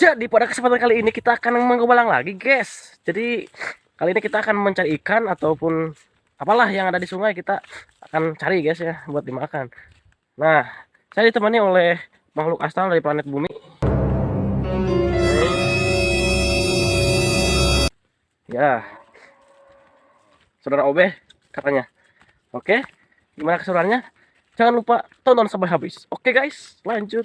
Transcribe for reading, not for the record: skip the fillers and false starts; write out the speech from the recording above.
Jadi pada kesempatan kali ini kita akan menggobalang lagi, guys. Jadi kali ini kita akan mencari ikan ataupun apalah yang ada di sungai, kita akan cari, guys, ya, buat dimakan. Nah, saya ditemani oleh makhluk astral dari planet bumi. Ya, saudara Obeh katanya. Oke, gimana keseruannya? Jangan lupa tonton sampai habis. Oke, guys, lanjut.